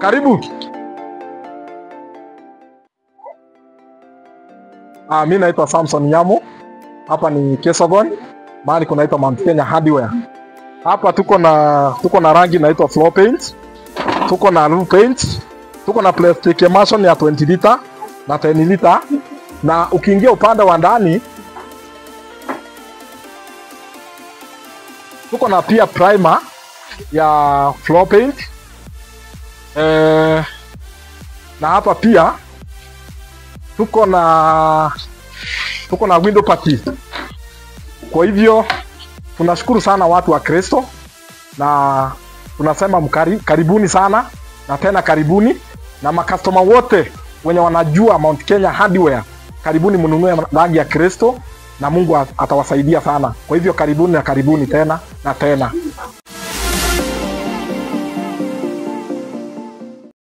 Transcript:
Karibu. Mimi naitwa Samson Nyamo. Hapa ni Kesagon, mahali kunaitwa Mount Kenya Hardware. Hapa tuko na rangi inaitwa floor paint, tuko na roof paint, tuko na plastic emulsion ya 20 liter na 10 liter, na ukiingia upande wa ndani tuko na pia primer ya floor paint. Na hapa pia tuko na window putty. Kwa hivyo tunashukuru sana watu wa Kristo, na tunasema karibuni sana, na tena karibuni, na makastoma wote wenye wanajua Mount Kenya Hardware, karibuni mnunue rangi ya Kristo na Mungu atawasaidia sana. Kwa hivyo karibuni na karibuni tena na tena.